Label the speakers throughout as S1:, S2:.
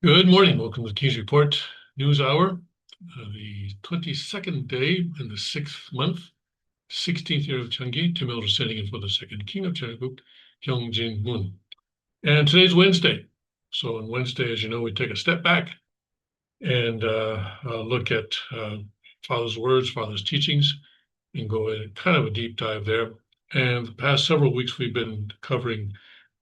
S1: Good morning. Welcome to the King's Report News Hour, the 22nd day in the 6th month, 16th year of Changi. Tim Elder sitting in for the second king of Changi, Kyung Jin Moon. And today's Wednesday. So on Wednesday, as you know, we take a step back and look at Father's words, Father's teachings, and go in kind of a deep dive there. And the past several weeks, we've been covering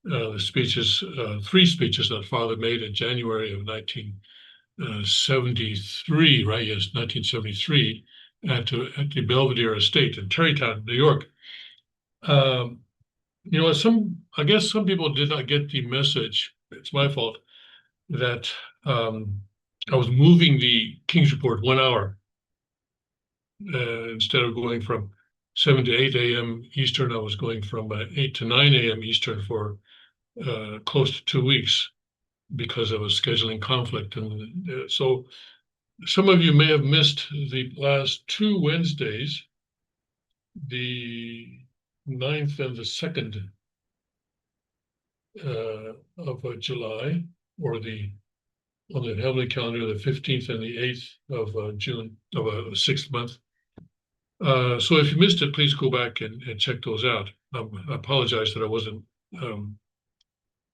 S1: the speeches, three speeches that Father made in January of 1973, right? Yes, 1973, at the Belvedere Estate in Tarrytown, New York. I guess some people did not get the message. It's my fault that I was moving the King's Report 1 hour instead of going from 7 to 8 a.m. Eastern. I was going from 8 to 9 a.m. Eastern for close to 2 weeks because of a scheduling conflict. And so some of you may have missed the last two Wednesdays, the 9th and the 2nd of July, or on the heavenly calendar, the 15th and the 8th of June of the 6th month. So if you missed it, please go back and check those out. I apologize that I wasn't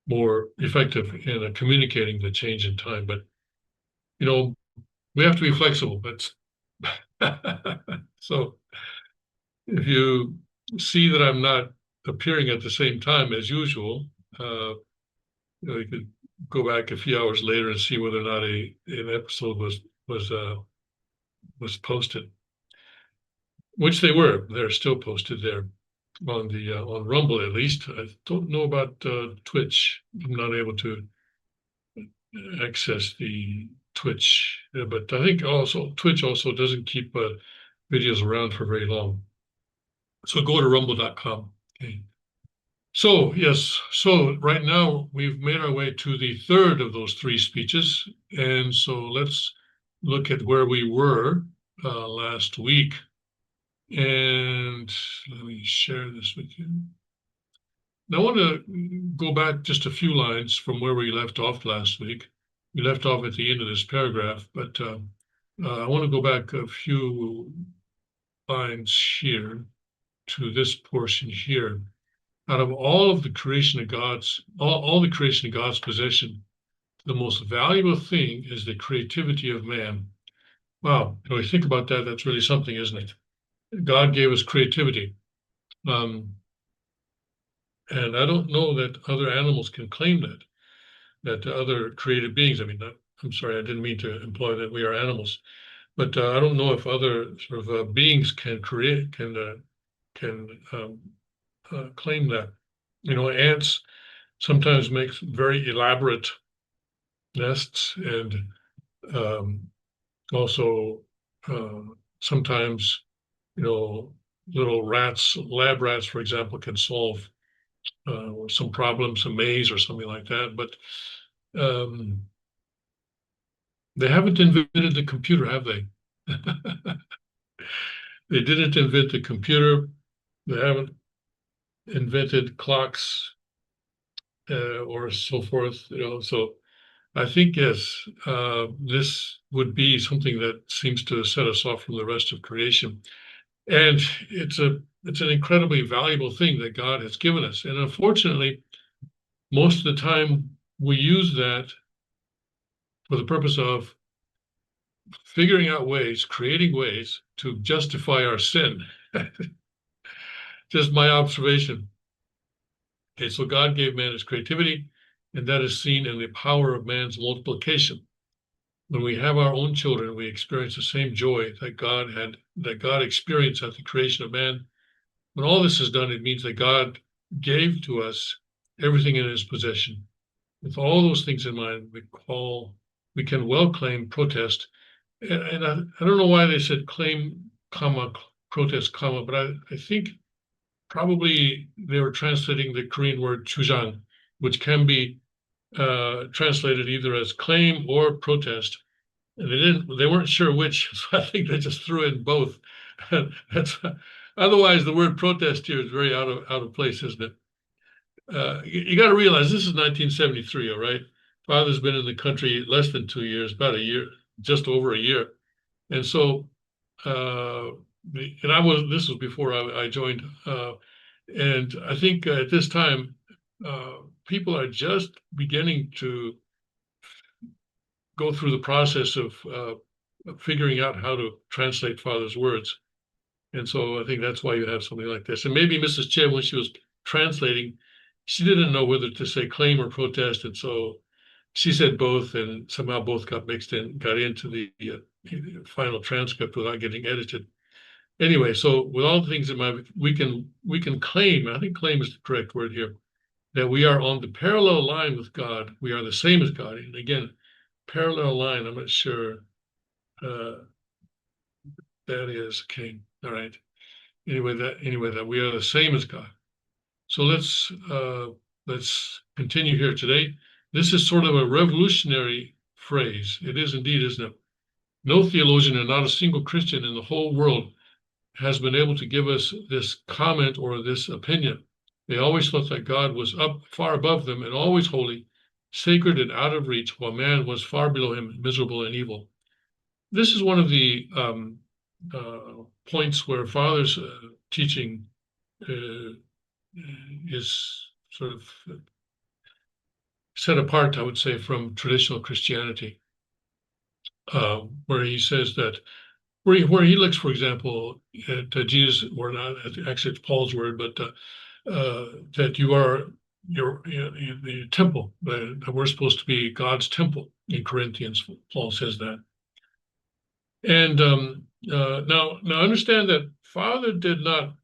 S1: more effective in communicating the change in time, but we have to be flexible. That's so if you see that I'm not appearing at the same time as usual, you could go back a few hours later and see whether or not an episode was posted, which they were. They're still posted there on Rumble, at least. I don't know about Twitch. I'm not able to access the Twitch, but I think also Twitch also doesn't keep videos around for very long. So go to rumble.com. Okay. So yes, so right now we've made our way to the third of those three speeches, and so let's look at where we were last week. And let me share this with you. Now I want to go back just a few lines from where we left off last week. We left off at the end of this paragraph, but I want to go back a few lines here to this portion here. Out of all of the creation of God's, all the creation of God's possession, the most valuable thing is the creativity of man. Wow, when we think about that, that's really something, isn't it? God gave us creativity. And I don't know that other animals can claim that other created beings, I'm sorry, I didn't mean to imply that we are animals, but I don't know if other sort of beings can create, can claim that. Ants sometimes make very elaborate nests, and also sometimes, little rats, lab rats, for example, can solve some problems, a maze or something like that. But they haven't invented the computer, have they? They didn't invent the computer. They haven't invented clocks or so forth. So I think, yes, this would be something that seems to set us off from the rest of creation. And it's an incredibly valuable thing that God has given us. And unfortunately, most of the time we use that for the purpose of figuring out ways, creating ways to justify our sin. Just my observation. Okay, so God gave man his creativity, and that is seen in the power of man's multiplication. When we have our own children, we experience the same joy that God experienced at the creation of man. When all this is done, it means that God gave to us everything in his possession. With all those things in mind, we call we can well claim, protest. And I don't know why they said claim, comma, protest, comma, but I think probably they were translating the Korean word chujang, which can be translated either as claim or protest. And they weren't sure which, so I think they just threw in both. That's otherwise the word protest here is very out of place, isn't it? You got to realize this is 1973, all right? Father's been in the country less than 2 years, about a year, just over a year. And so, this was before I joined. And I think at this time, people are just beginning to go through the process of figuring out how to translate Father's words. And so I think that's why you have something like this. And maybe Mrs. Che, when she was translating, she didn't know whether to say claim or protest. And so she said both, and somehow both got mixed in, got into the final transcript without getting edited. Anyway, so with all the things in mind, we can claim, I think claim is the correct word here, that we are on the parallel line with God. We are the same as God. And again, parallel line, I'm not sure that is king. All right. Anyway, that we are the same as God. So let's continue here today. This is sort of a revolutionary phrase. It is indeed, isn't it? No theologian and not a single Christian in the whole world has been able to give us this comment or this opinion. They always thought that God was up far above them and always holy, sacred and out of reach, while man was far below him, miserable and evil. This is one of the points where Father's teaching is sort of set apart, I would say, from traditional Christianity, where he says that, where he looks, for example, at Jesus, or not, actually it's Paul's word, but that you are the temple, that we're supposed to be God's temple in Corinthians. Paul says that. And now understand that Father did not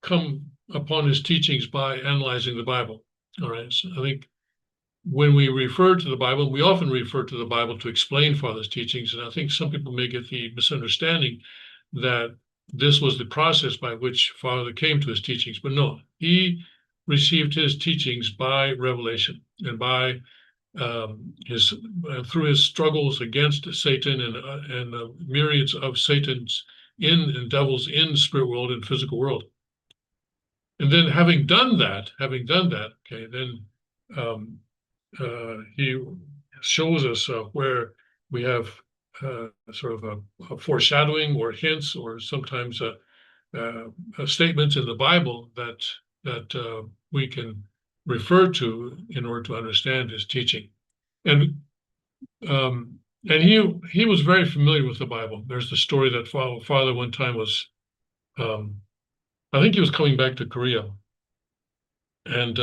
S1: come upon his teachings by analyzing the Bible. All right. So I think when we refer to the Bible, we often refer to the Bible to explain Father's teachings. And I think some people may get the misunderstanding that this was the process by which Father came to his teachings. But no, he received his teachings by revelation and by through his struggles against Satan and myriads of Satan's and devils in the spirit world and physical world. And then having done that, okay, then he shows us where we have sort of a foreshadowing or hints or sometimes statements in the Bible that we can refer to in order to understand his teaching. And he was very familiar with the Bible. There's the story that Father one time was, I think he was coming back to Korea, and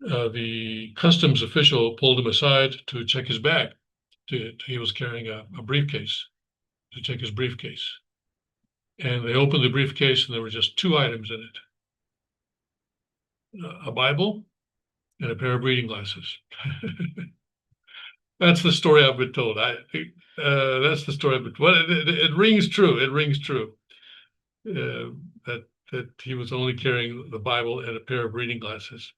S1: the customs official pulled him aside to check his bag. He was carrying a briefcase, to check his briefcase. And they opened the briefcase and there were just two items in it: a Bible and a pair of reading glasses. That's the story I've been told. That's the story I've been told. Well, it rings true. It rings true that he was only carrying the Bible and a pair of reading glasses.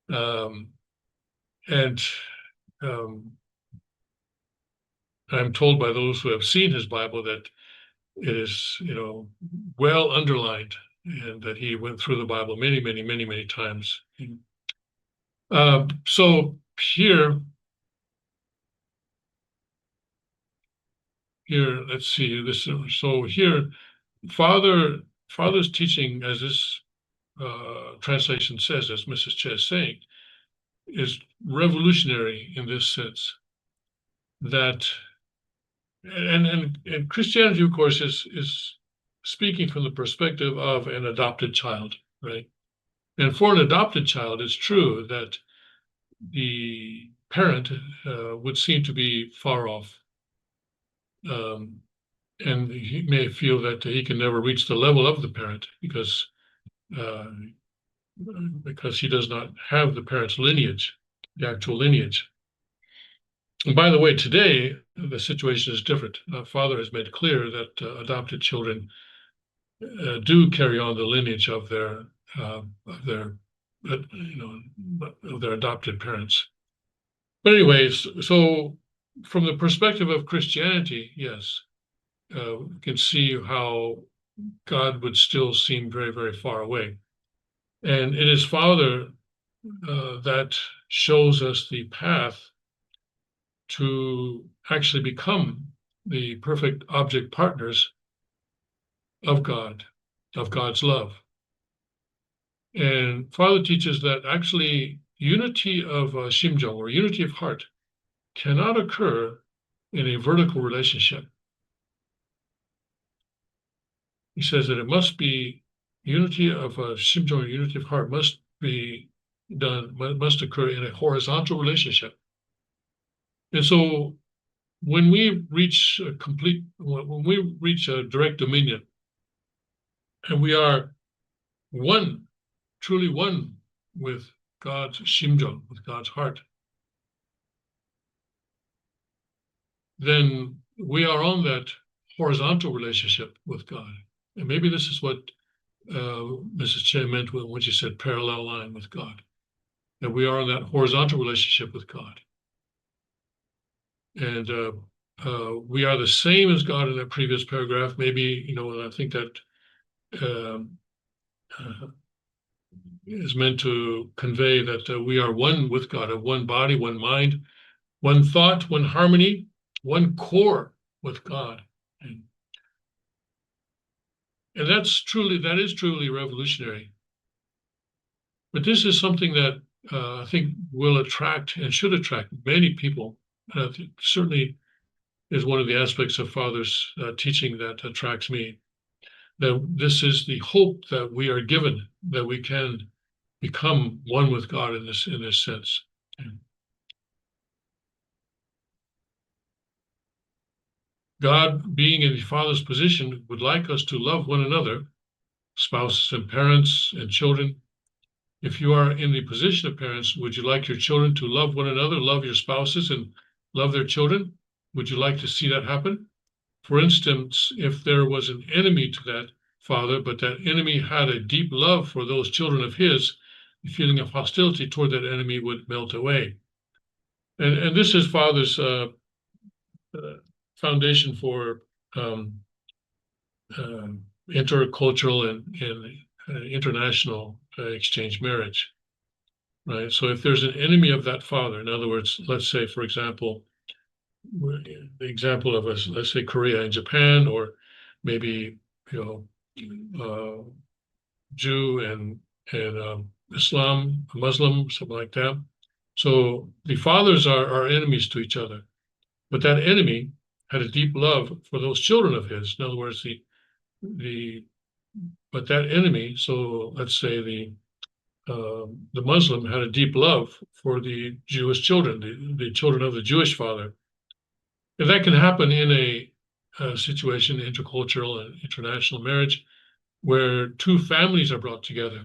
S1: And I'm told by those who have seen his Bible that it is, well underlined, and that he went through the Bible many, many, many, many times. So here, let's see this. So here, Father's teaching, as this translation says, as Mrs. Che is saying, is revolutionary in this sense. That and Christianity, of course, is speaking from the perspective of an adopted child, right? And for an adopted child, it's true that the parent would seem to be far off, and he may feel that he can never reach the level of the parent because he does not have the parent's lineage, the actual lineage. And by the way, today, the situation is different. Father has made clear that adopted children do carry on the lineage of their of their adopted parents. But anyways, so from the perspective of Christianity, yes, we can see how God would still seem very, very far away. And it is Father that shows us the path to actually become the perfect object partners of God, of God's love. And Father teaches that actually unity of Shimjong, or unity of heart, cannot occur in a vertical relationship. He says that it must be unity of Shimjong, or unity of heart, must be done, must occur in a horizontal relationship. And so when we reach when we reach a direct dominion, and we are one, truly one with God's Shimjong, with God's heart, then we are on that horizontal relationship with God. And maybe this is what Mrs. Che meant when she said parallel line with God, that we are in that horizontal relationship with God. And we are the same as God in that previous paragraph. Maybe, and I think that is meant to convey that we are one with God, of one body, one mind, one thought, one harmony, one core with God. And that is truly revolutionary. But this is something that I think will attract and should attract many people. Certainly is one of the aspects of Father's teaching that attracts me. That this is the hope that we are given, that we can become one with God in this sense. God, being in the Father's position, would like us to love one another, spouses and parents and children. If you are in the position of parents, would you like your children to love one another, love your spouses, and love their children? Would you like to see that happen? For instance, if there was an enemy to that father, but that enemy had a deep love for those children of his, the feeling of hostility toward that enemy would melt away. And this is Father's foundation for intercultural and international exchange marriage, right? So if there's an enemy of that father, in other words, let's say, for example, the example of us, let's say Korea and Japan, or maybe Jew and Islam, Muslim, something like that. So the fathers are enemies to each other, but that enemy had a deep love for those children of his. In other words, but that enemy. So let's say the Muslim had a deep love for the Jewish children, the children of the Jewish father. If that can happen in a situation, intercultural and international marriage, where two families are brought together.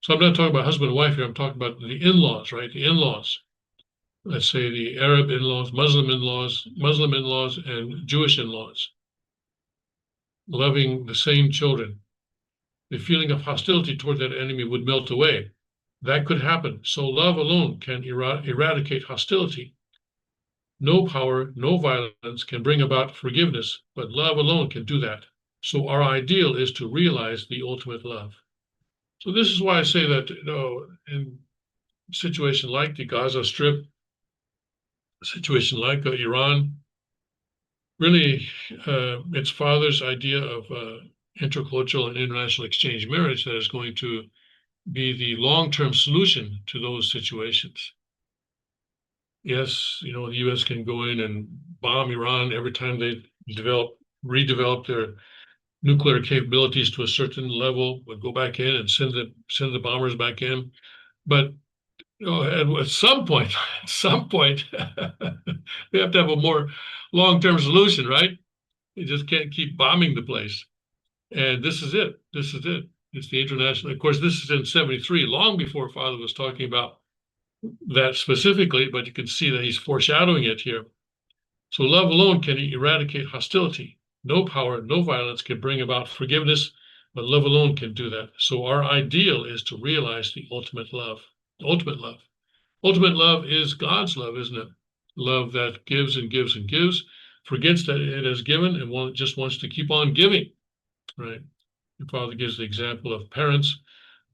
S1: So I'm not talking about husband and wife here. I'm talking about the in-laws, right? The in-laws. Let's say the Arab in-laws, Muslim in-laws, and Jewish in-laws, loving the same children. The feeling of hostility toward that enemy would melt away. That could happen. So love alone can eradicate hostility. No power, no violence can bring about forgiveness, but love alone can do that. So our ideal is to realize the ultimate love. So this is why I say that, in a situation like the Gaza Strip, a situation like Iran, really, it's Father's idea of intercultural and international exchange marriage that is going to be the long-term solution to those situations. Yes, the U.S. can go in and bomb Iran every time they redevelop their nuclear capabilities to a certain level, would go back in and send the bombers back in. But at some point, we have to have a more long-term solution, right? You just can't keep bombing the place. And this is it. It's the international. Of course, this is in '73, long before Father was talking about that specifically, but you can see that he's foreshadowing it here. So love alone can eradicate hostility. No power, no violence can bring about forgiveness, but love alone can do that. So our ideal is to realize the ultimate love. Ultimate love. Ultimate love is God's love, isn't it? Love that gives and gives and gives, forgets that it has given and just wants to keep on giving, right? The Father gives the example of parents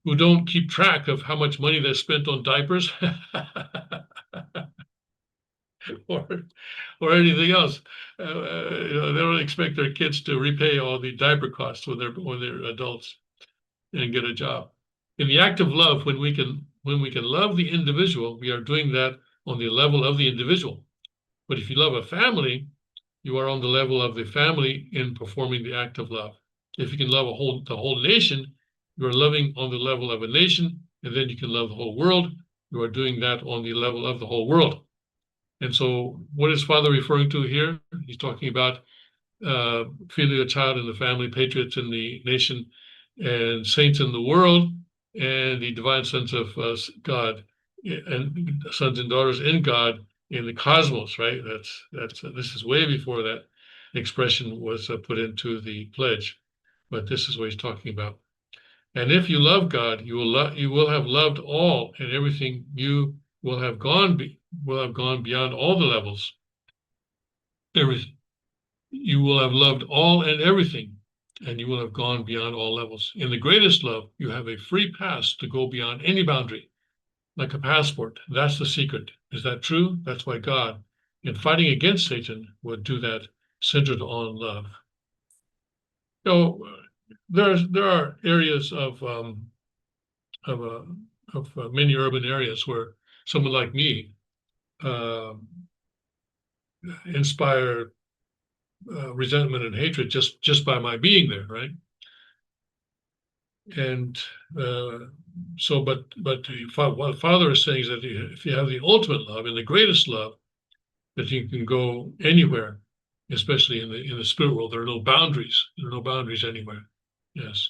S1: who don't keep track of how much money they spent on diapers or or anything else. They don't expect their kids to repay all the diaper costs when they're adults and get a job. In the act of love, when we can love the individual, we are doing that on the level of the individual. But if you love a family, you are on the level of the family in performing the act of love. If you can love the whole nation, you are loving on the level of a nation, and then you can love the whole world. You are doing that on the level of the whole world. And so, what is Father referring to here? He's talking about filial child in the family, patriots in the nation, and saints in the world, and the divine sons of God, and sons and daughters in God in the cosmos. Right? This is way before that expression was put into the pledge, but this is what he's talking about. And if you love God, you will have loved all and everything. You will have gone beyond all the levels. Everything. You will have loved all and everything, and you will have gone beyond all levels. In the greatest love, you have a free pass to go beyond any boundary, like a passport. That's the secret. Is that true? That's why God, in fighting against Satan, would do that centered on love. So there are areas of, uh, of many urban areas where someone like me uh, inspire resentment and hatred just by my being there, right? And so, but what Father is saying is that if you have the ultimate love and the greatest love, that you can go anywhere, especially in the spirit world. There are no boundaries. There are no boundaries anywhere. Yes,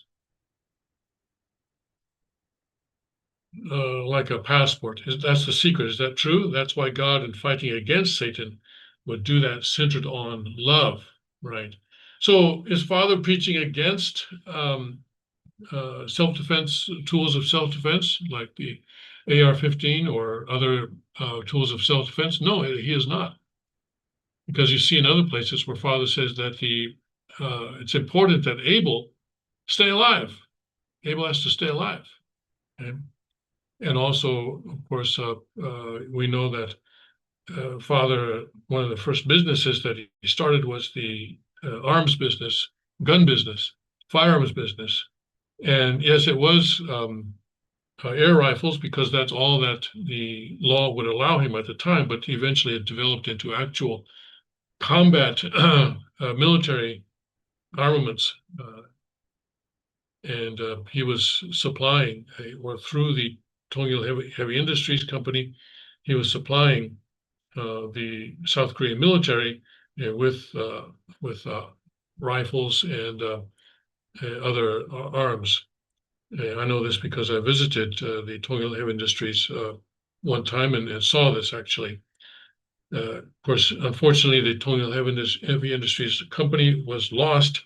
S1: like a passport. That's the secret. Is that true? That's why God, in fighting against Satan, would do that centered on love, right? So, is Father preaching against self-defense tools of self-defense like the AR-15 or other tools of self-defense? No, he is not, because you see in other places where Father says that it's important that Abel stay alive. Abel has to stay alive, okay? And also, of course, we know that Father, one of the first businesses that he started was the arms business, gun business, firearms business. And yes, it was air rifles because that's all that the law would allow him at the time. But eventually, it developed into actual combat military armaments, and he was supplying, or through the Tongil Heavy Industries Company, he was supplying the South Korean military with rifles and other arms. I know this because I visited the Tongil Heavy Industries one time and saw this actually. Of course, unfortunately, the Tongil Heavy Industries company was lost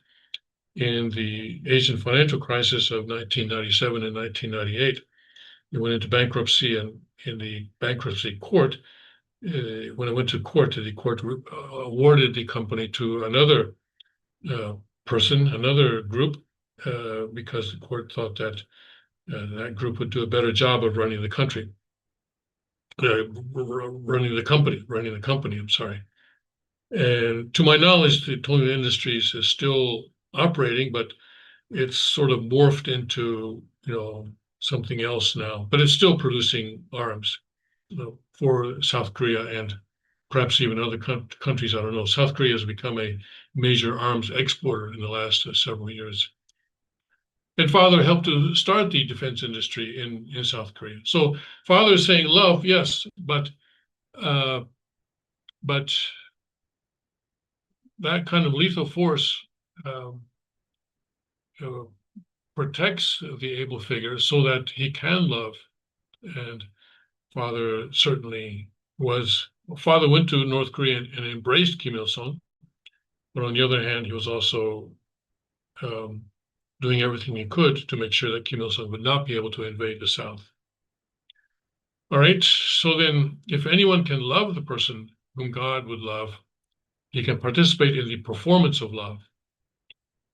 S1: in the Asian financial crisis of 1997 and 1998. It went into bankruptcy, and in the bankruptcy court, when it went to court, the court awarded the company to another person, another group, because the court thought that that group would do a better job of running the country, running the company. I'm sorry. And to my knowledge, the Tongil Industries is still operating, but it's sort of morphed into something else now. But it's still producing arms for South Korea and perhaps even other countries. I don't know. South Korea has become a major arms exporter in the last several years. And Father helped to start the defense industry in South Korea. So Father is saying love, yes, but uh, that kind of lethal force um, uh, protects the able figure so that he can love. And Father certainly was. Father went to North Korea and embraced Kim Il-sung, but on the other hand, he was also doing everything he could to make sure that Kim Il-sung would not be able to invade the South. All right, so then if anyone can love the person whom God would love, he can participate in the performance of love.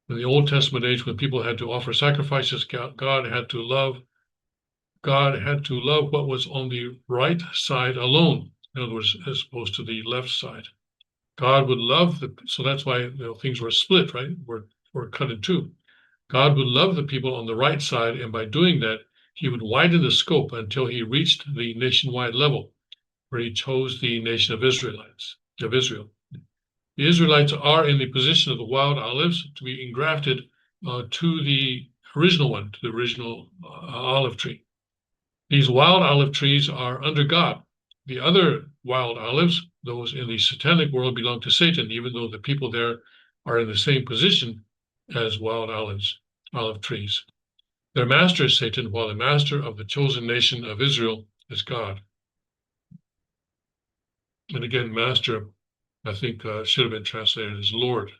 S1: In the Old Testament age, when people had to offer sacrifices, God had to love what was on the right side alone. In other words, as opposed to the left side. God would love so that's why things were split, right? Were cut in two. God would love the people on the right side, and by doing that, he would widen the scope until he reached the nationwide level, where he chose the nation of Israel. The Israelites are in the position of the wild olives to be engrafted to the original olive tree. These wild olive trees are under God. The other wild olives, those in the satanic world, belong to Satan, even though the people there are in the same position as wild olive trees. Their master is Satan, while the master of the chosen nation of Israel is God. And again, master, I think, should have been translated as Lord.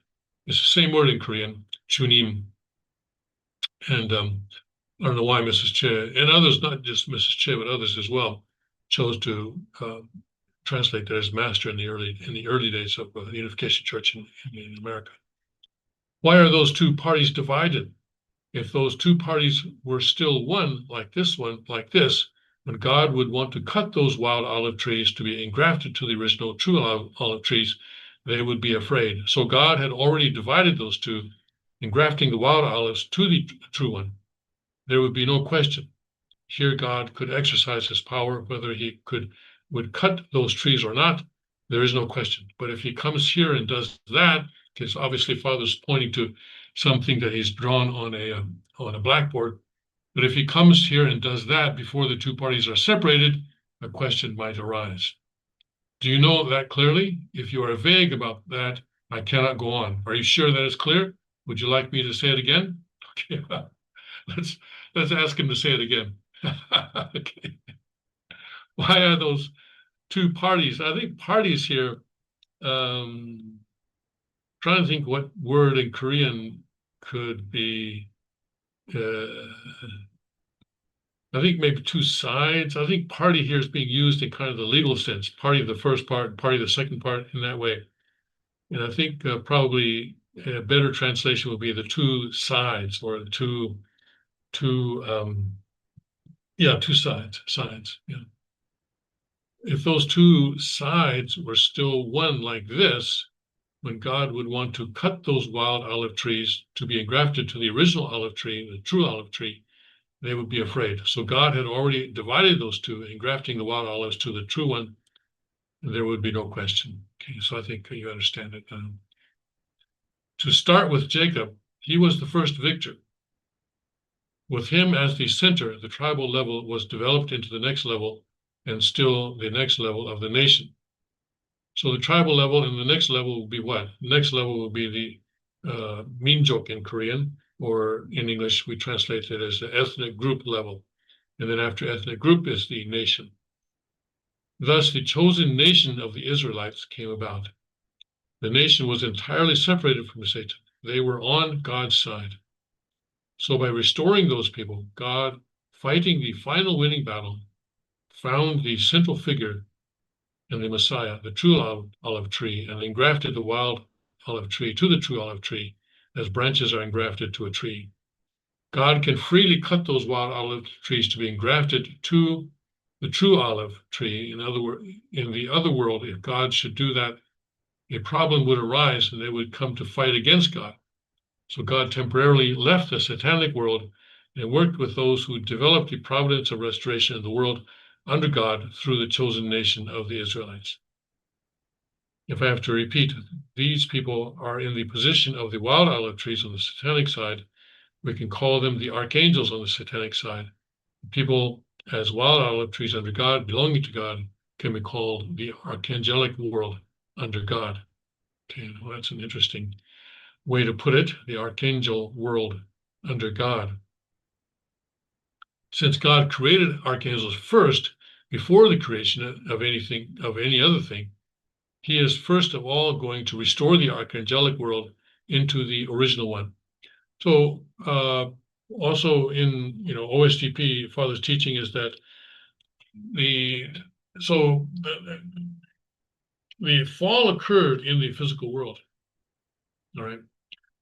S1: It's the same word in Korean, chunim. And I don't know why Mrs. Che and others, not just Mrs. Che, but others as well, chose to translate that as master in the early days of the Unification Church in America. Why are those two parties divided? If those two parties were still one, like this one, like this, when God would want to cut those wild olive trees to be engrafted to the original true olive trees, they would be afraid. So God had already divided those two, engrafting the wild olives to the true one. There would be no question. Here God could exercise his power, whether he would cut those trees or not, there is no question. But if he comes here and does that, because obviously Father's pointing to something that he's drawn on a blackboard, but if he comes here and does that before the two parties are separated, a question might arise. Do you know that clearly? If you are vague about that, I cannot go on. Are you sure that is clear? Would you like me to say it again? Okay, let's ask him to say it again. Okay. Why are those two parties? I think parties here, trying to think what word in Korean could be, I think maybe two sides. I think party here is being used in kind of the legal sense, party of the first part, party of the second part in that way. And I think probably a better translation would be the two sides or the two sides. Yeah. If those two sides were still one like this, when God would want to cut those wild olive trees to be engrafted to the original olive tree, the true olive tree, they would be afraid. So God had already divided those two, engrafting the wild olives to the true one, and there would be no question. Okay, so I think you understand it. To start with Jacob, he was the first victor. With him as the center, the tribal level was developed into the next level, and still the next level of the nation. So the tribal level and the next level will be what? The next level will be the minjok in Korean, or in English, we translate it as the ethnic group level. And then after ethnic group is the nation. Thus, the chosen nation of the Israelites came about. The nation was entirely separated from Satan. They were on God's side. So by restoring those people, God, fighting the final winning battle, found the central figure in the Messiah, the true olive tree, and engrafted the wild olive tree to the true olive tree, as branches are engrafted to a tree. God can freely cut those wild olive trees to be engrafted to the true olive tree. In the other world, if God should do that, a problem would arise and they would come to fight against God. So God temporarily left the satanic world and worked with those who developed the providence of restoration in the world under God through the chosen nation of the Israelites. If I have to repeat, these people are in the position of the wild olive trees on the satanic side. We can call them the archangels on the satanic side. People as wild olive trees under God, belonging to God, can be called the archangelic world under God. Okay, well, that's an interesting way to put it, the archangel world under God. Since God created archangels first, before the creation of anything, of any other thing, he is first of all going to restore the archangelic world into the original one. So also in OSTP, Father's teaching is that the fall occurred in the physical world. All right.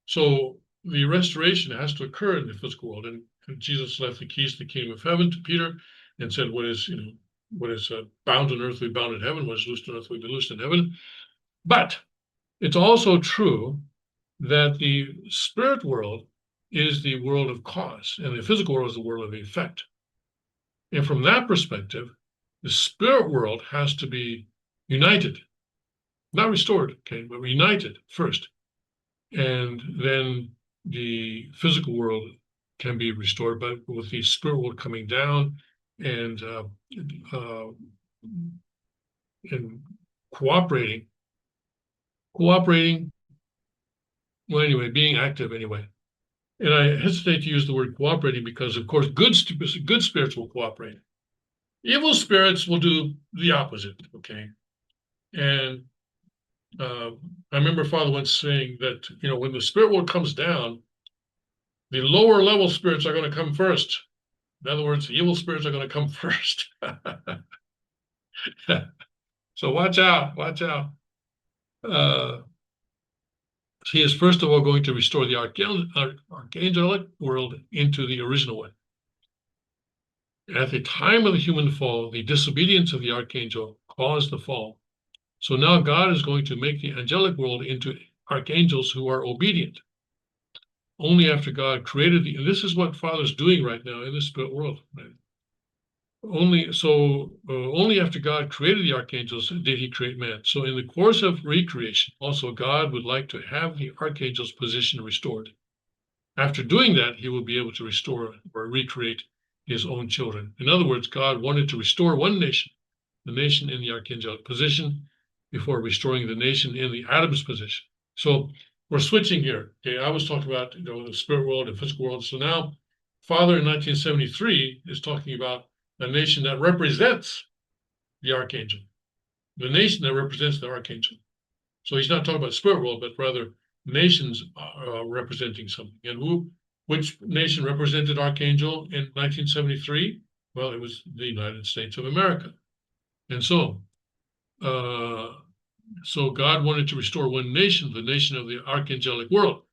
S1: So the restoration has to occur in the physical world, and Jesus left the keys to the kingdom of heaven to Peter, and said, "What is bound on earth will be bound in heaven. What is loosed on earth will be loosed in heaven." But it's also true that the spirit world is the world of cause, and the physical world is the world of effect. And from that perspective, the spirit world has to be united, not restored, okay, but united first. And then the physical world can be restored, but with the spirit world coming down and cooperating. Well, anyway, being active anyway. And I hesitate to use the word cooperating because, of course, good spirits will cooperate. Evil spirits will do the opposite, okay? And I remember Father once saying that, when the spirit world comes down, the lower level spirits are going to come first. In other words, the evil spirits are going to come first. So watch out. He is first of all going to restore the archangelic world into the original one. At the time of the human fall, the disobedience of the archangel caused the fall. So now God is going to make the angelic world into archangels who are obedient. Only after God created and this is what Father's doing right now in the spirit world. Right? Only after God created the archangels did he create man. So in the course of recreation, also God would like to have the archangel's position restored. After doing that, he will be able to restore or recreate his own children. In other words, God wanted to restore one nation, the nation in the archangelic position, before restoring the nation in the Adam's position. So we're switching here. Okay, I was talking about the spirit world and physical world. So now Father in 1973 is talking about a nation that represents the archangel, the nation that represents the archangel. So he's not talking about spirit world, but rather nations are representing something. And which nation represented archangel in 1973? Well, it was the United States of America. And so God wanted to restore one nation, the nation of the archangelic world,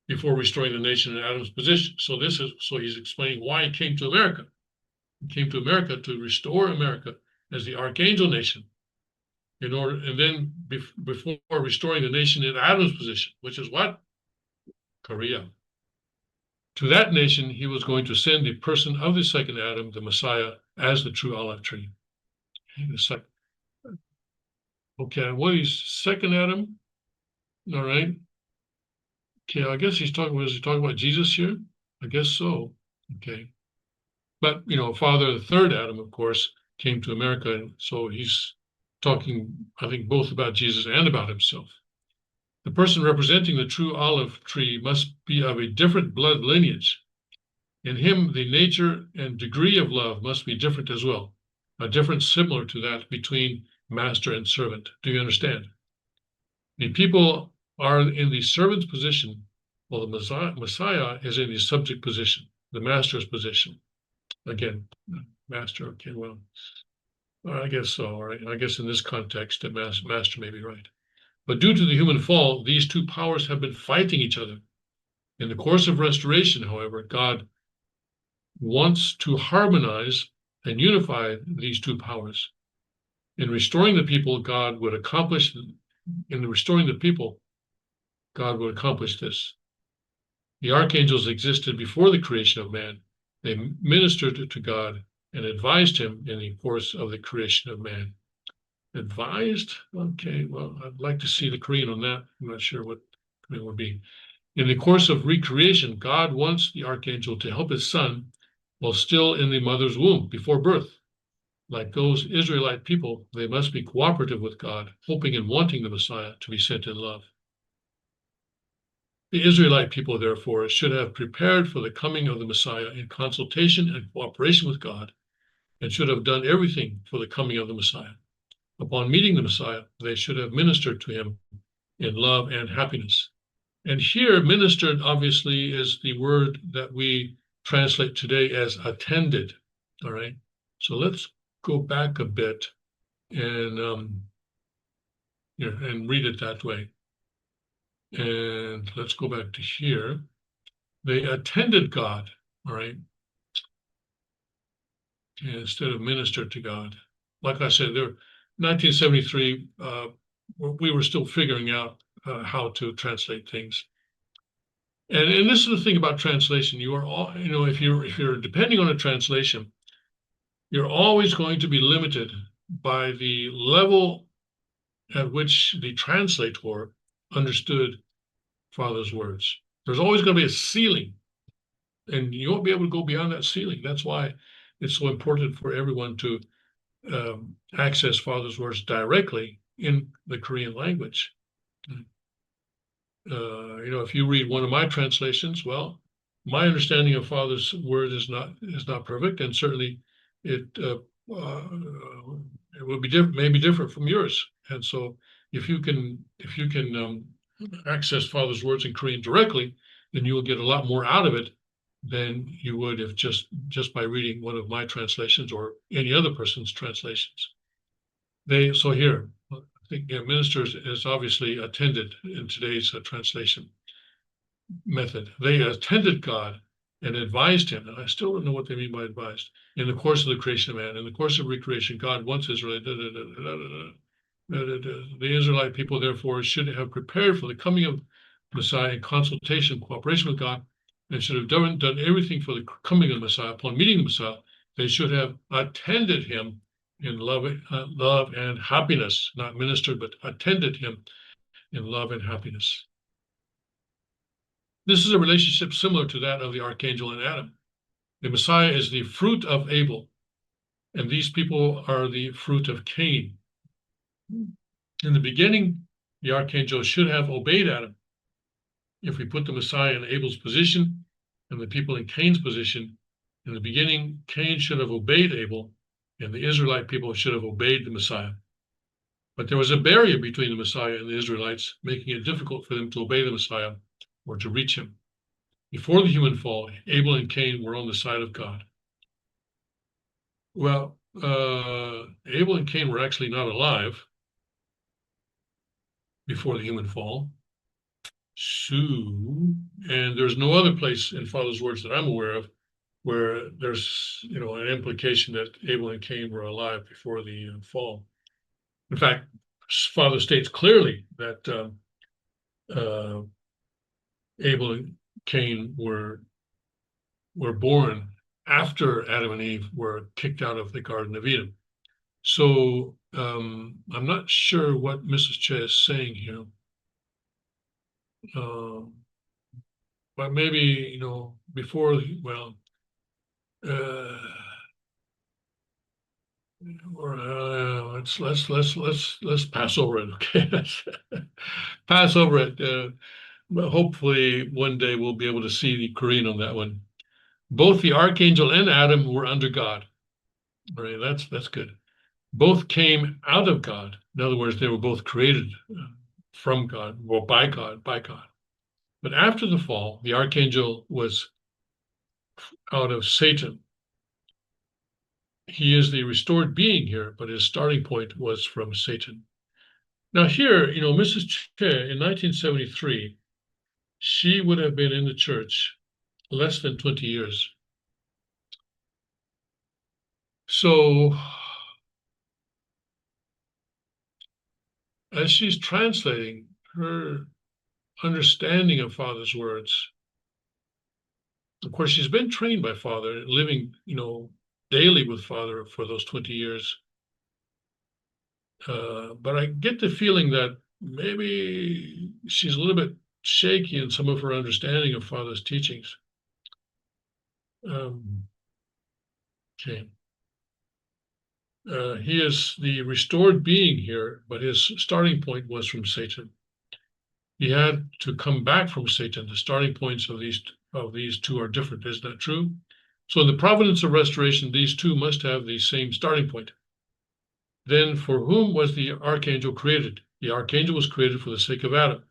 S1: before restoring the nation in Adam's position. So he's explaining why he came to America. He came to America to restore America as the archangel nation, and then before restoring the nation in Adam's position, which is what? Korea. To that nation, he was going to send the person of the second Adam, the Messiah, as the true olive tree. Okay, what is second Adam? All right. Okay, I guess was he talking about Jesus here? I guess so. Okay. But, Father, the third Adam, of course, came to America. And so he's talking, I think, both about Jesus and about himself. The person representing the true olive tree must be of a different blood lineage. In him, the nature and degree of love must be different as well, a difference similar to that between master and servant. Do you understand? The people are in the servant's position, while the Messiah is in the subject position, the master's position. Again, master, okay, well, I guess so, all right. I guess in this context, the master may be right. But due to the human fall, these two powers have been fighting each other. In the course of restoration, however, God wants to harmonize and unify these two powers. In restoring the people, God would accomplish this. The archangels existed before the creation of man. They ministered to God and advised him in the course of the creation of man. Advised? Okay, well, I'd like to see the Korean on that. I'm not sure what Korean would be. In the course of recreation, God wants the archangel to help his son while still in the mother's womb before birth. Like those Israelite people, they must be cooperative with God, hoping and wanting the Messiah to be sent in love. The Israelite people, therefore, should have prepared for the coming of the Messiah in consultation and cooperation with God, and should have done everything for the coming of the Messiah. Upon meeting the Messiah, they should have ministered to him in love and happiness. And here, ministered obviously is the word that we translate today as attended. All right. So let's go back a bit and and read it that way. And let's go back to here. They attended God. All right. Instead of ministered to God. Like I said, there, 1973, we were still figuring out how to translate things. And this is the thing about translation. You are all, if you're depending on a translation, you're always going to be limited by the level at which the translator understood Father's words. There's always going to be a ceiling, and you won't be able to go beyond that ceiling. That's why it's so important for everyone to access Father's words directly in the Korean language. If you read one of my translations, well, my understanding of Father's word is not perfect, and certainly it will be different, maybe different from yours. And so, if you can access Father's words in Korean directly, then you will get a lot more out of it than you would if just by reading one of my translations or any other person's translations. So here, I think ministers is obviously attended in today's translation method. They attended God and advised him, and I still don't know what they mean by advised. In the course of the creation of man, in the course of recreation, God wants Israel. The Israelite people, therefore, should have prepared for the coming of Messiah in consultation, cooperation with God, and should have done everything for the coming of the Messiah. Upon meeting the Messiah, they should have attended him in love and happiness, not ministered, but attended him in love and happiness. This is a relationship similar to that of the archangel and Adam. The Messiah is the fruit of Abel, and these people are the fruit of Cain. In the beginning, the archangel should have obeyed Adam. If we put the Messiah in Abel's position and the people in Cain's position, in the beginning, Cain should have obeyed Abel, and the Israelite people should have obeyed the Messiah. But there was a barrier between the Messiah and the Israelites, making it difficult for them to obey the Messiah or to reach him. Before the human fall, Abel and Cain were on the side of God. Well, Abel and Cain were actually not alive before the human fall. So, and there's no other place in Father's words that I'm aware of where there's, an implication that Abel and Cain were alive before the fall. In fact, Father states clearly that Abel and Cain were born after Adam and Eve were kicked out of the Garden of Eden. So I'm not sure what Mrs. Che is saying here. But maybe, before, well, let's pass over it. Okay, pass over it. But hopefully one day we'll be able to see the Korean on that one. Both the archangel and Adam were under God. All right, that's good. Both came out of God. In other words, they were both created from God, or by God. But after the fall, the archangel was out of Satan. He is the restored being here, but his starting point was from Satan. Now here, Mrs. Che, in 1973, she would have been in the church less than 20 years. So as she's translating, her understanding of Father's words, of course, she's been trained by Father, living, daily with Father for those 20 years. But I get the feeling that maybe she's a little bit shaky in some of her understanding of Father's teachings. Okay. He is the restored being here, but his starting point was from Satan. He had to come back from Satan. The starting points of these two are different. Isn't that true? So in the providence of restoration, these two must have the same starting point. Then for whom was the archangel created? The archangel was created for the sake of Adam,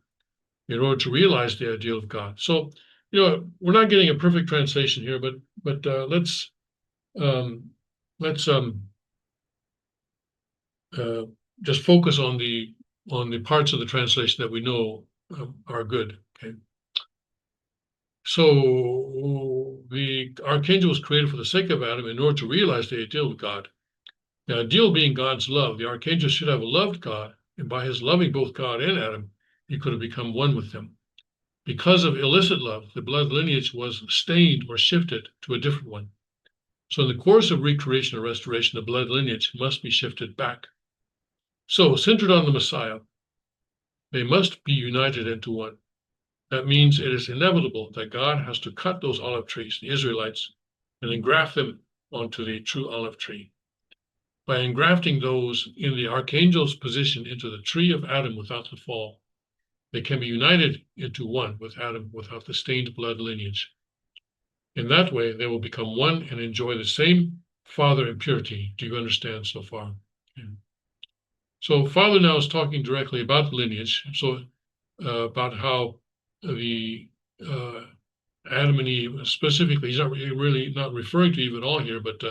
S1: in order to realize the ideal of God. So, we're not getting a perfect translation here, but let's just focus on the parts of the translation that we know are good. Okay. So the archangel was created for the sake of Adam in order to realize the ideal of God. The ideal being God's love. The archangel should have loved God, and by his loving both God and Adam, he could have become one with them. Because of illicit love, the blood lineage was stained or shifted to a different one. So in the course of recreation or restoration, the blood lineage must be shifted back. So centered on the Messiah, they must be united into one. That means it is inevitable that God has to cut those olive trees, the Israelites, and engraft them onto the true olive tree. By engrafting those in the archangel's position into the tree of Adam without the fall, they can be united into one with Adam without the stained blood lineage. In that way, they will become one and enjoy the same Father in purity. Do you understand so far? Okay. So Father now is talking directly about the lineage, so about how the Adam and Eve, specifically, he's not really not referring to Eve at all here, but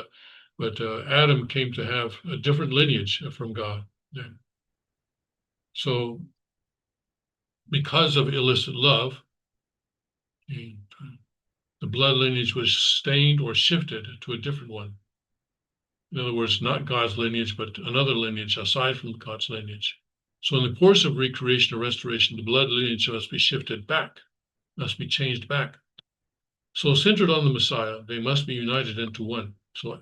S1: Adam came to have a different lineage from God. Yeah. So because of illicit love, the blood lineage was stained or shifted to a different one. In other words, not God's lineage, but another lineage aside from God's lineage. So in the course of recreation or restoration, the blood lineage must be shifted back, must be changed back. So centered on the Messiah, they must be united into one. So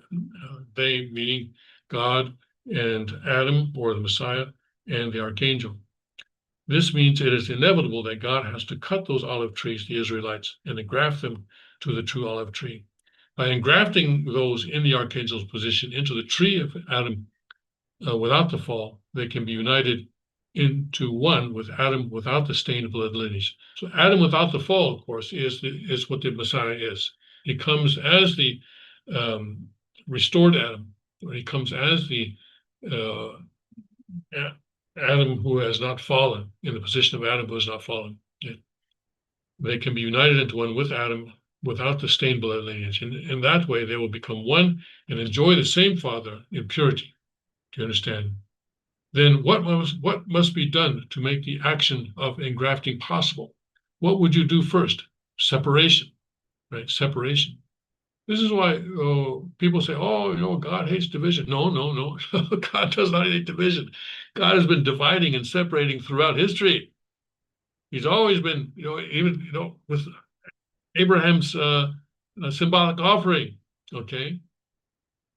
S1: they, meaning God and Adam, or the Messiah, and the archangel. This means it is inevitable that God has to cut those olive trees, the Israelites, and engraft them to the true olive tree. By engrafting those in the archangel's position into the tree of Adam without the fall, they can be united into one with Adam without the stained blood lineage. So Adam without the fall, of course, is what the Messiah is. He comes as the restored Adam, or he comes as the Adam who has not fallen, in the position of Adam who has not fallen. They can be united into one with Adam without the stained blood lineage. And in that way, they will become one and enjoy the same Father in purity. Do you understand? Then what must be done to make the action of engrafting possible? What would you do first? Separation, right? Separation. This is why people say, God hates division. No. God does not hate division. God has been dividing and separating throughout history. He's always been, even, with Abraham's symbolic offering, okay?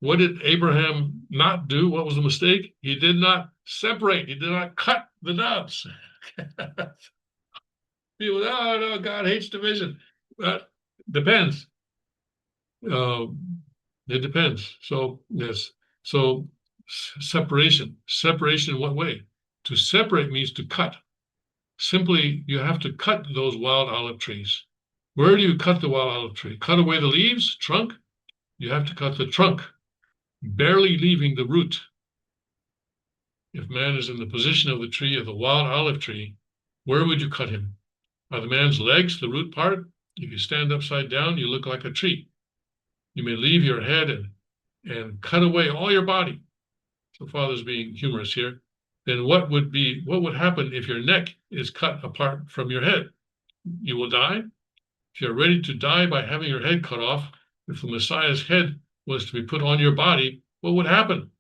S1: What did Abraham not do? What was the mistake? He did not separate. He did not cut the doves. People, no, God hates division. Depends. It depends. So, yes. So separation. Separation in what way? To separate means to cut. Simply, you have to cut those wild olive trees. Where do you cut the wild olive tree? Cut away the leaves, trunk? You have to cut the trunk, barely leaving the root. If man is in the position of the tree, of the wild olive tree, where would you cut him? By the man's legs, the root part? If you stand upside down, you look like a tree. You may leave your head and cut away all your body. So Father's being humorous here. Then what would happen if your neck is cut apart from your head? You will die. If you're ready to die by having your head cut off, if the Messiah's head was to be put on your body, what would happen?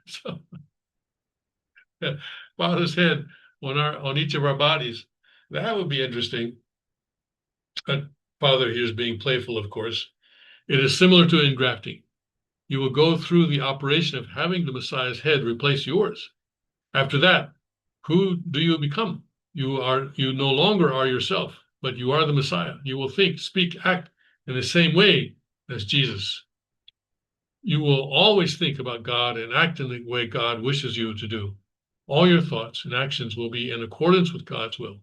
S1: So, Father's head on each of our bodies. That would be interesting. But Father here is being playful, of course. It is similar to engrafting. You will go through the operation of having the Messiah's head replace yours. After that, who do you become? You no longer are yourself, but you are the Messiah. You will think, speak, act in the same way as Jesus. You will always think about God and act in the way God wishes you to do. All your thoughts and actions will be in accordance with God's will.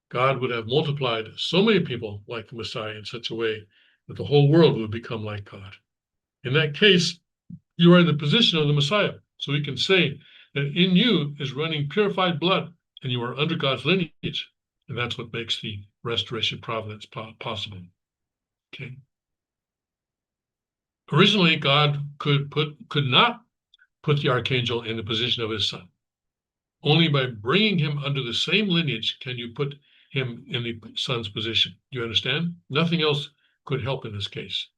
S1: God would have multiplied so many people like the Messiah in such a way that the whole world would become like God. In that case, you are in the position of the Messiah. So we can say that in you is running purified blood, and you are under God's lineage. And that's what makes the restoration providence possible. Okay. Originally, God could not put the archangel in the position of his son. Only by bringing him under the same lineage can you put him in the son's position. Do you understand? Nothing else could help in this case.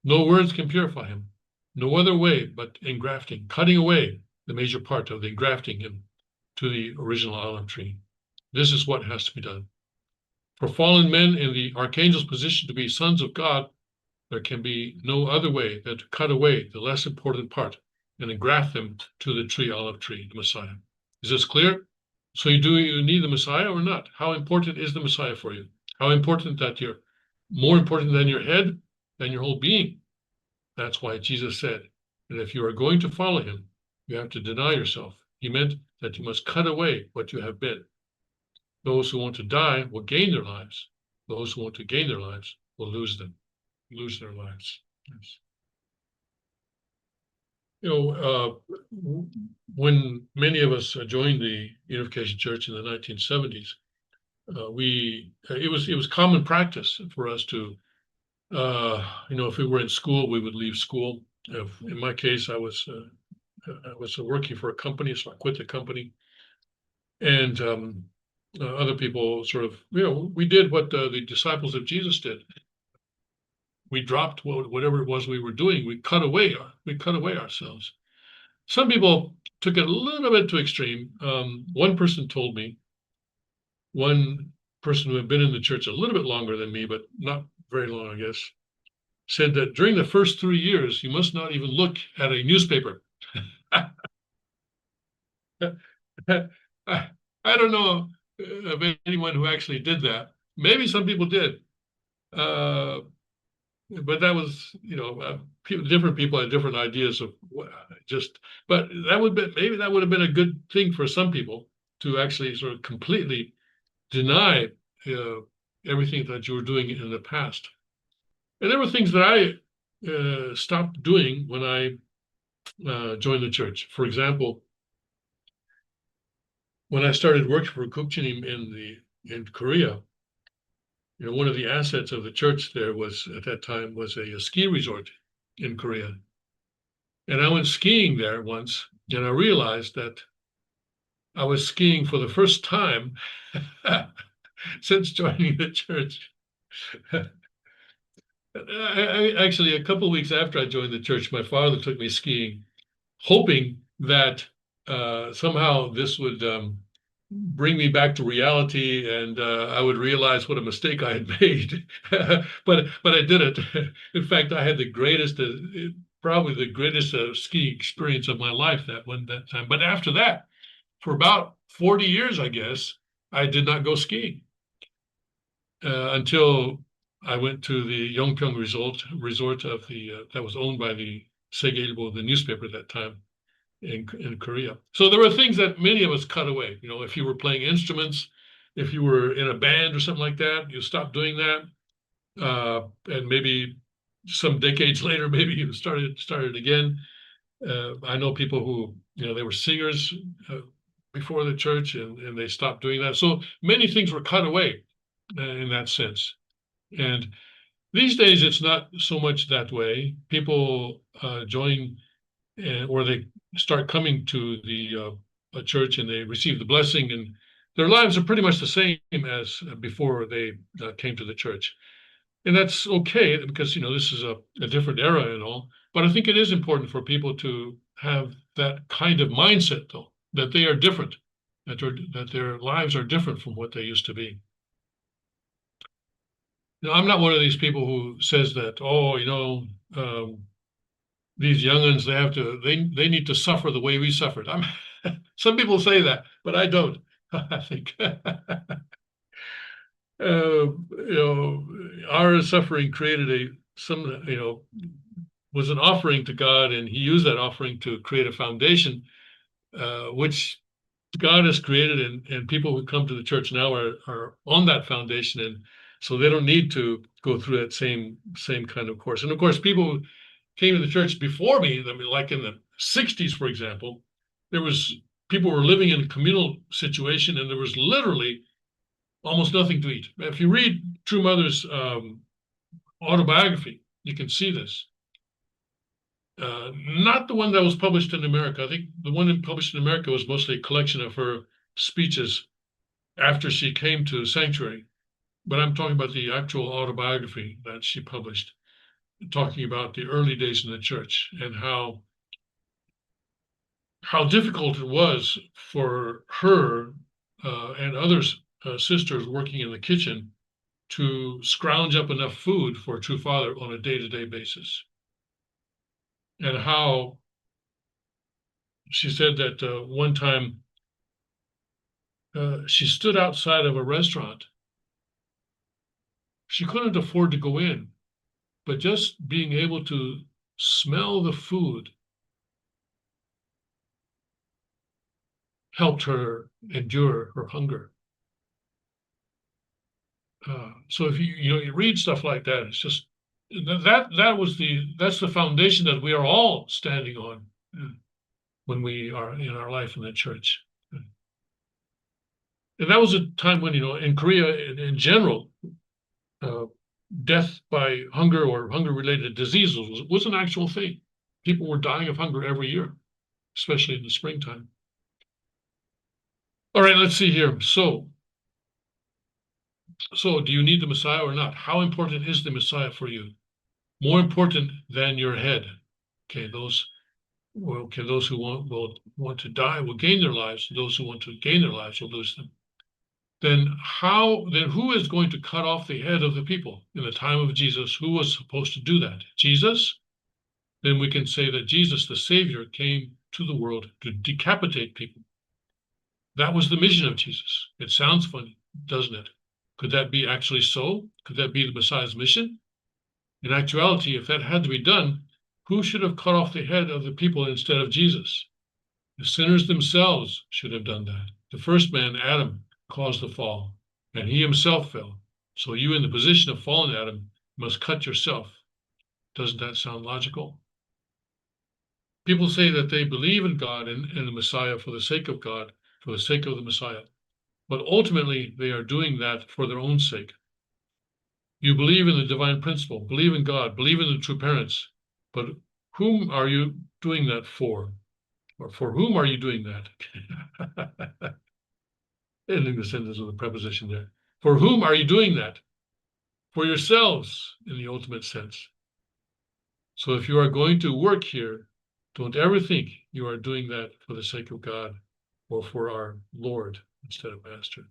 S1: No words can purify him. No other way but engrafting, cutting away the major part of the engrafting him to the original olive tree. This is what has to be done. For fallen men in the archangel's position to be sons of God, there can be no other way than to cut away the less important part and engraft them to the olive tree, the Messiah. Is this clear? So do you need the Messiah or not? How important is the Messiah for you? How important that you're more important than your head, than your whole being? That's why Jesus said that if you are going to follow him, you have to deny yourself. He meant that you must cut away what you have been. Those who want to die will gain their lives. Those who want to gain their lives will lose them, lose their lives. Yes. You know, when many of us joined the Unification Church in the 1970s, it was common practice for us to, you know, if we were in school, we would leave school. In my case, I was working for a company, so I quit the company, and other people sort of, you know, we did what the disciples of Jesus did. We dropped whatever it was we were doing. We cut away ourselves. Some people took it a little bit too extreme. One person told me, one person who had been in the church a little bit longer than me, but not very long, I guess, said that during the first 3 years, you must not even look at a newspaper. I don't know of anyone who actually did that. Maybe some people did. But that was, you know, different people had different ideas of but maybe that would have been a good thing for some people to actually sort of completely deny everything that you were doing in the past. And there were things that I stopped doing when I joined the church. For example, when I started working for Kukchinim in Korea, you know, one of the assets of the church there was at that time was a ski resort in Korea. And I went skiing there once, and I realized that I was skiing for the first time since joining the church. Actually, a couple of weeks after I joined the church, my father took me skiing, hoping that somehow this would bring me back to reality, and I would realize what a mistake I had made. but I didn't. In fact, I had probably the greatest skiing experience of my life that time. But after that, for about 40 years, I guess, I did not go skiing until I went to the Yongpyeong resort of that was owned by the Segeilbo, the newspaper at that time in Korea. So there were things that many of us cut away. You know, if you were playing instruments, if you were in a band or something like that, you stopped doing that. And maybe some decades later, maybe you started again. I know people who, you know, they were singers before the church and they stopped doing that. So many things were cut away in that sense. And these days, it's not so much that way. People join or they start coming to the church and they receive the blessing, and their lives are pretty much the same as before they came to the church. And that's okay because, you know, this is a different era and all. But I think it is important for people to have that kind of mindset, though, that they are different, that their lives are different from what they used to be. You know, I'm not one of these people who says that, oh, you know, these young'uns, they need to suffer the way we suffered. Some people say that, but I don't. I think you know, our suffering created was an offering to God, and He used that offering to create a foundation, which God has created, and people who come to the church now are on that foundation, and So they don't need to go through that same kind of course. And of course, people who came to the church before me, I mean, like in the 60s, for example, people were living in a communal situation, and there was literally almost nothing to eat. If you read True Mother's autobiography, you can see this. Not the one that was published in America. I think the one that published in America was mostly a collection of her speeches after she came to Sanctuary. But I'm talking about the actual autobiography that she published, talking about the early days in the church and how difficult it was for her and other sisters working in the kitchen to scrounge up enough food for True Father on a day-to-day basis. And how she said that one time she stood outside of a restaurant. She couldn't afford to go in, but just being able to smell the food helped her endure her hunger. So if you read stuff like that, it's just that's the foundation that we are all standing on when we are in our life in the church. And that was a time when, in Korea in general, death by hunger or hunger-related diseases was an actual thing. People were dying of hunger every year, especially in the springtime. All right, let's see here. So do you need the Messiah or not? How important is the Messiah for you? More important than your head. Okay, those who want to die will gain their lives. Those who want to gain their lives will lose them. Then who is going to cut off the head of the people? In the time of Jesus, who was supposed to do that? Jesus? Then we can say that Jesus, the Savior, came to the world to decapitate people. That was the mission of Jesus. It sounds funny, doesn't it? Could that be actually so? Could that be the Messiah's mission? In actuality, if that had to be done, who should have cut off the head of the people instead of Jesus? The sinners themselves should have done that. The first man, Adam, caused the fall, and he himself fell. So you, in the position of fallen Adam, must cut yourself. Doesn't that sound logical? People say that they believe in God and the Messiah for the sake of God, for the sake of the Messiah. But ultimately, they are doing that for their own sake. You believe in the divine principle, believe in God, believe in the true parents. But whom are you doing that for? Or for whom are you doing that? Ending the sentence with a preposition there. For whom are you doing that? For yourselves, in the ultimate sense. So if you are going to work here, don't ever think you are doing that for the sake of God or for our Lord instead of Master,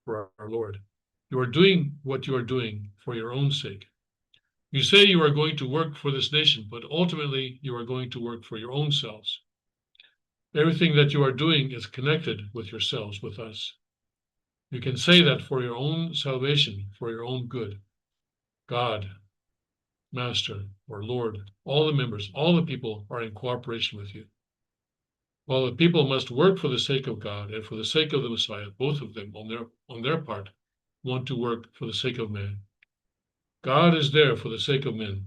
S1: for our Lord. You are doing what you are doing for your own sake. You say you are going to work for this nation, but ultimately you are going to work for your own selves. Everything that you are doing is connected with yourselves, with us. You can say that for your own salvation, for your own good. God, Master, or Lord, all the members, all the people are in cooperation with you. While the people must work for the sake of God and for the sake of the Messiah, both of them on their part want to work for the sake of man. God is there for the sake of men,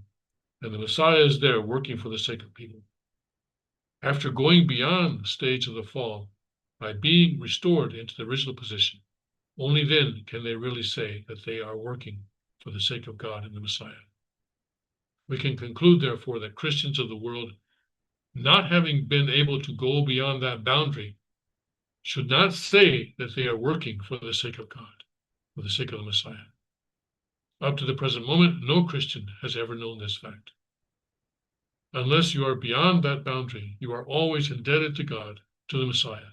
S1: and the Messiah is there working for the sake of people. After going beyond the stage of the fall, by being restored into the original position, only then can they really say that they are working for the sake of God and the Messiah. We can conclude, therefore, that Christians of the world, not having been able to go beyond that boundary, should not say that they are working for the sake of God, for the sake of the Messiah. Up to the present moment, no Christian has ever known this fact. Unless you are beyond that boundary, you are always indebted to God, to the Messiah,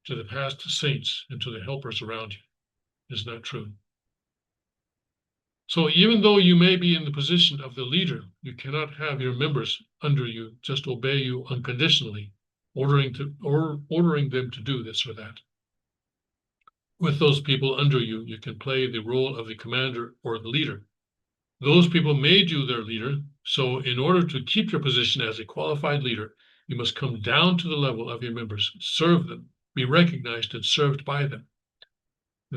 S1: to the past saints, and to the helpers around you. Isn't that true? So even though you may be in the position of the leader, you cannot have your members under you just obey you unconditionally, ordering them to do this or that. With those people under you, you can play the role of the commander or the leader. Those people made you their leader, so in order to keep your position as a qualified leader, you must come down to the level of your members, serve them, be recognized and served by them.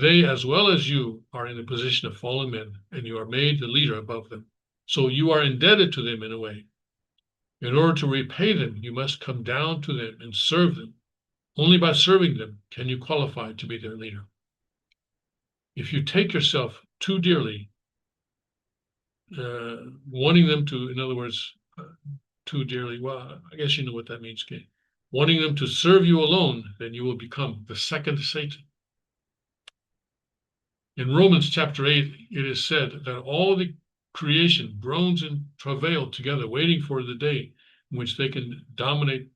S1: They, as well as you, are in the position of fallen men, and you are made the leader above them. So you are indebted to them in a way. In order to repay them, you must come down to them and serve them. Only by serving them can you qualify to be their leader. If you take yourself too dearly, wanting them to, in other words, too dearly, well, I guess you know what that means, Kate. Wanting them to serve you alone, then you will become the second Satan. In Romans chapter 8, it is said that all the creation groans and travail together, waiting for the day in which they can dominate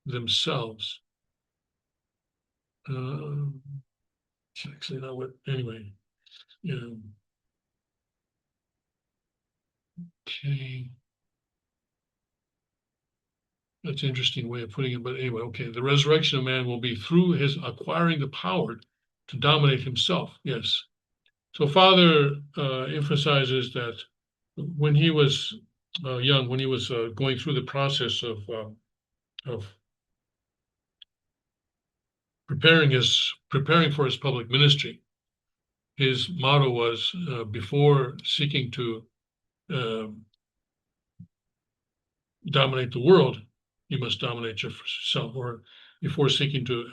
S1: themselves. It's actually not what, anyway. Okay. That's an interesting way of putting it, but anyway, okay. The resurrection of man will be through his acquiring the power to dominate himself. Yes. So Father emphasizes that when he was young, when he was going through the process of preparing for his public ministry, his motto was before seeking to dominate the world, you must dominate yourself, or before seeking to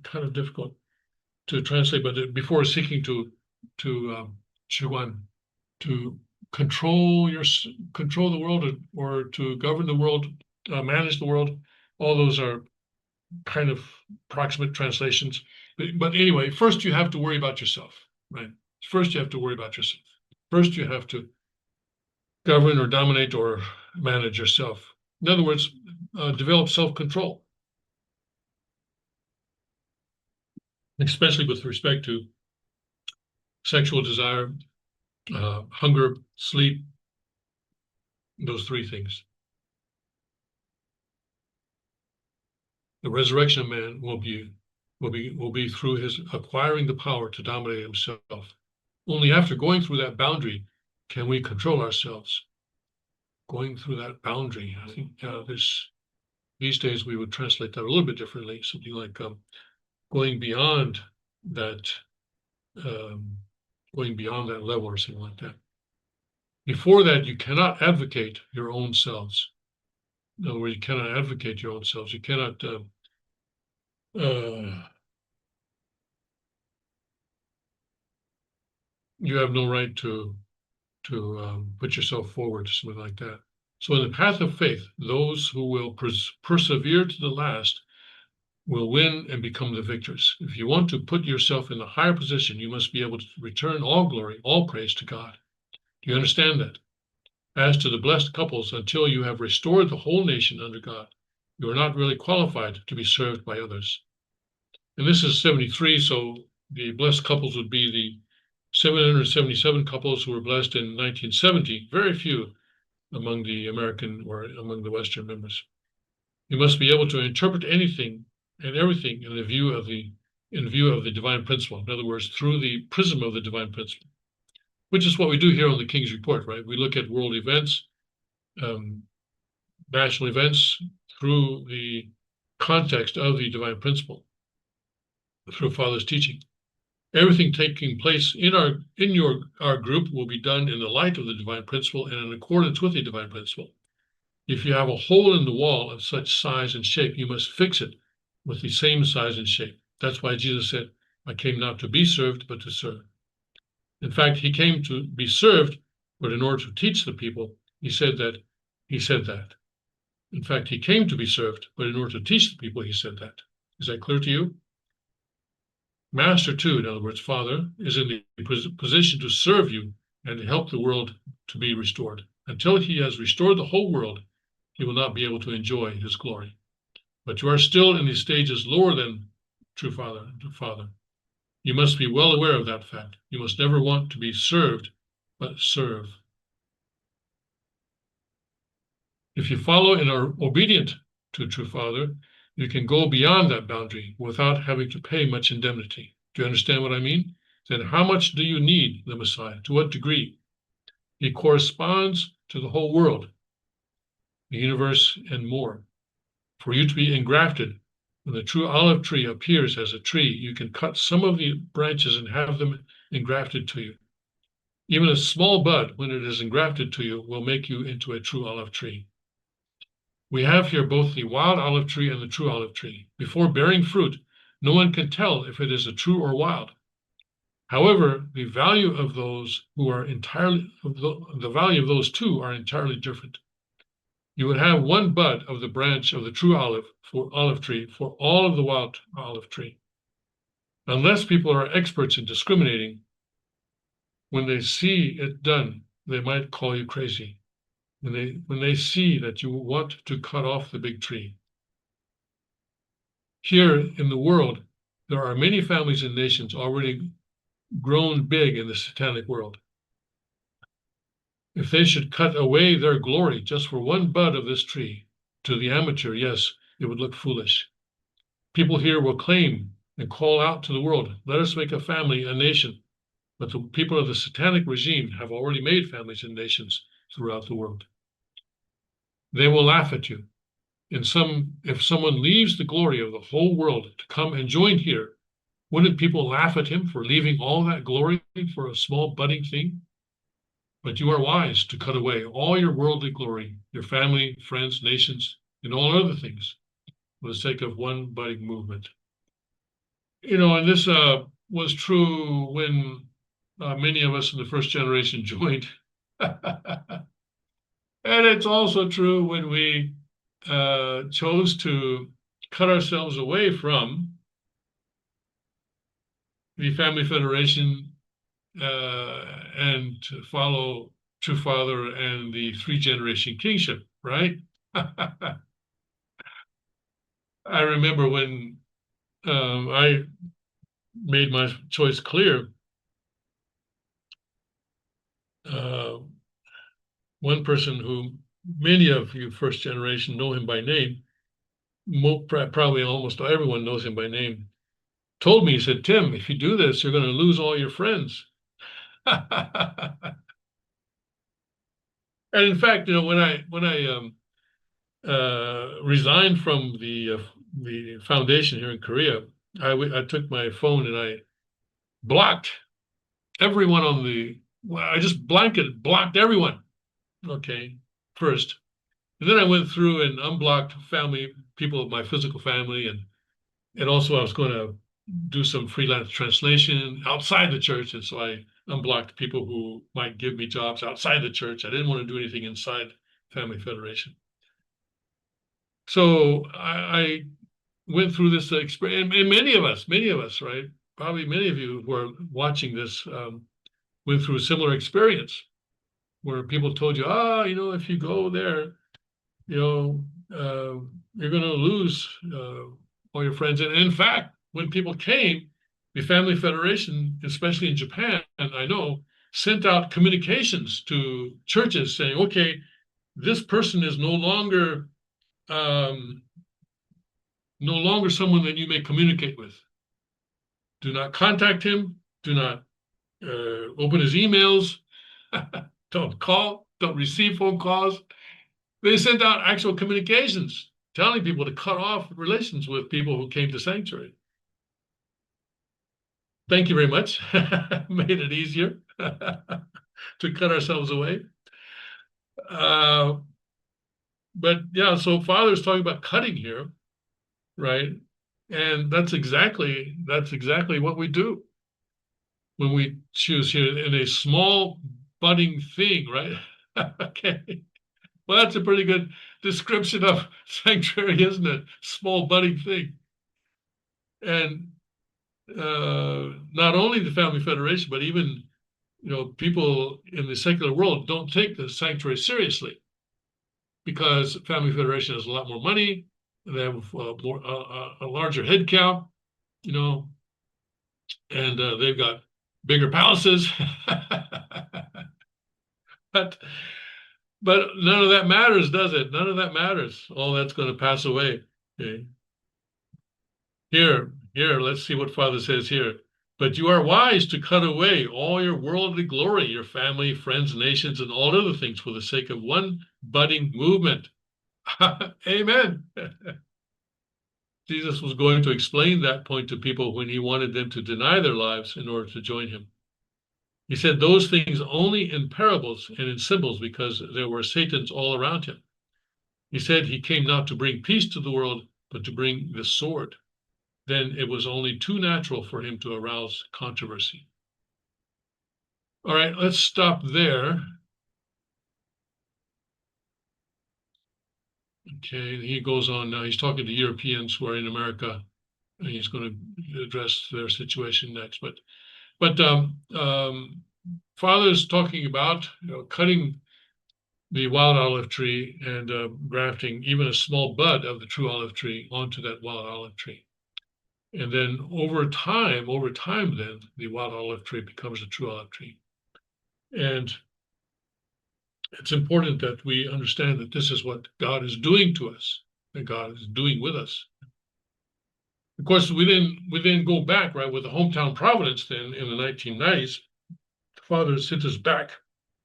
S1: kind of difficult to translate, but before seeking to control the world, or to govern the world, manage the world. All those are kind of approximate translations. But anyway, first you have to worry about yourself, right? First you have to worry about yourself. First you have to govern or dominate or manage yourself. In other words, develop self-control, especially with respect to sexual desire, hunger, sleep, those three things. The resurrection of man will be through his acquiring the power to dominate himself. Only after going through that boundary can we control ourselves. Going through that boundary, I think these days we would translate that a little bit differently, something like going beyond that level or something like that. Before that, you cannot advocate your own selves. In other words, you cannot advocate your own selves. You cannot you have no right to put yourself forward, something like that. So in the path of faith, those who will persevere to the last will win and become the victors. If you want to put yourself in a higher position, you must be able to return all glory, all praise to God. Do you understand that? As to the blessed couples, until you have restored the whole nation under God, you are not really qualified to be served by others. And this is 73, so the blessed couples would be the 777 couples who were blessed in 1970, very few among the American or among the Western members. You must be able to interpret anything and everything in view of the divine principle. In other words, through the prism of the divine principle, which is what we do here on the King's Report, right? We look at world events, national events, through the context of the divine principle, through Father's teaching. Everything taking place in our group will be done in the light of the divine principle and in accordance with the divine principle. If you have a hole in the wall of such size and shape, you must fix it with the same size and shape. That's why Jesus said, I came not to be served, but to serve. In fact, he came to be served, but in order to teach the people, he said that. In fact, he came to be served, but in order to teach the people, he said that. Is that clear to you? Master, too, in other words, Father, is in the position to serve you and to help the world to be restored. Until he has restored the whole world, he will not be able to enjoy his glory. But you are still in the stages lower than true Father. You must be well aware of that fact. You must never want to be served, but serve. If you follow and are obedient to true Father, you can go beyond that boundary without having to pay much indemnity. Do you understand what I mean? Then how much do you need the Messiah? To what degree? He corresponds to the whole world, the universe, and more. For you to be engrafted, When the true olive tree appears as a tree, you can cut some of the branches and have them engrafted to you. Even a small bud, when it is engrafted to you, will make you into a true olive tree. We have here both the wild olive tree and the true olive tree. Before bearing fruit, no one can tell if it is a true or wild. However, the value of those who are entirely the value of those two are entirely different. You would have one bud of the branch of the true olive tree for all of the wild olive tree. Unless people are experts in discriminating, when they see it done, they might call you crazy. When they see that you want to cut off the big tree. Here in the world, there are many families and nations already grown big in the satanic world. If they should cut away their glory just for one bud of this tree, to the amateur, yes, it would look foolish. People here will claim and call out to the world, let us make a family, a nation. But the people of the satanic regime have already made families and nations throughout the world. They will laugh at you. If someone leaves the glory of the whole world to come and join here, wouldn't people laugh at him for leaving all that glory for a small budding thing? But you are wise to cut away all your worldly glory, your family, friends, nations, and all other things for the sake of one budding movement. And this was true when many of us in the first generation joined. And it's also true when we chose to cut ourselves away from the Family Federation and to follow True Father and the three-generation kingship, right? I remember when I made my choice clear, one person who many of you first generation know him by name, probably almost everyone knows him by name, told me, he said, Tim, if you do this, you're going to lose all your friends. And in fact, when I resigned from the foundation here in Korea, I took my phone and I blocked everyone I just blocked everyone. Okay, first. And then I went through and unblocked people of my physical family. And also I was going to do some freelance translation outside the church. And so I unblocked people who might give me jobs outside the church. I didn't want to do anything inside Family Federation. So I went through this experience, and many of us, right? Probably many of you who are watching this went through a similar experience where people told you, if you go there, you're going to lose all your friends. And in fact, when people came, the Family Federation, especially in Japan, I know, sent out communications to churches saying, okay, this person is no longer someone that you may communicate with. Do not contact him. Do not open his emails. Don't call. Don't receive phone calls. They sent out actual communications telling people to cut off relations with people who came to sanctuary. Thank you very much. Made it easier to cut ourselves away. But yeah, so Father's talking about cutting here, right? And that's exactly what we do when we choose here in a small budding thing, right? Okay. Well, that's a pretty good description of sanctuary, isn't it? Small budding thing. And not only the Family Federation, but even people in the secular world don't take the sanctuary seriously because Family Federation has a lot more money. They have a larger head count, and they've got bigger palaces. But none of that matters, does it? None of that matters. All that's going to pass away. Okay. Here, let's see what Father says here. But you are wise to cut away all your worldly glory, your family, friends, nations, and all other things for the sake of one budding movement. Amen. Jesus was going to explain that point to people when he wanted them to deny their lives in order to join him. He said those things only in parables and in symbols because there were Satans all around him. He said he came not to bring peace to the world, but to bring the sword. Then it was only too natural for him to arouse controversy. All right, let's stop there. Okay, he goes on now. He's talking to Europeans who are in America, and he's going to address their situation next. But Father's talking about cutting the wild olive tree and grafting even a small bud of the true olive tree onto that wild olive tree. And then over time, then the wild olive tree becomes a true olive tree. And it's important that we understand that this is what God is doing to us, that God is doing with us. Of course, we then go back, right, with the hometown providence then in the 1990s. The Father sent us back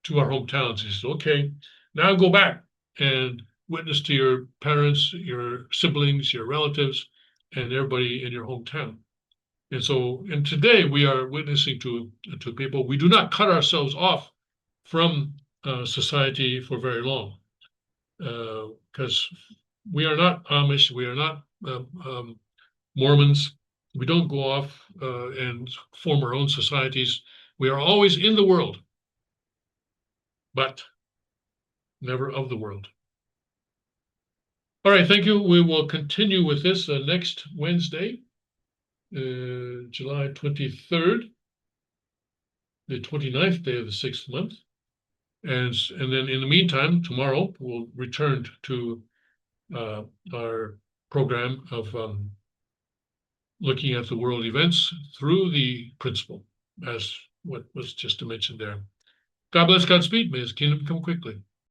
S1: to our hometowns. He said, okay, now go back and witness to your parents, your siblings, your relatives, and everybody in your hometown. And today we are witnessing to people. We do not cut ourselves off from society for very long, because we are not Amish, we are not Mormons. We don't go off and form our own societies. We are always in the world, but never of the world. All right, thank you. We will continue with this next Wednesday, July 23rd, the 29th day of the 6th month. And then in the meantime, tomorrow we'll return to our program of looking at the world events through the principle, as what was just mentioned there. God bless, Godspeed. May his kingdom come quickly.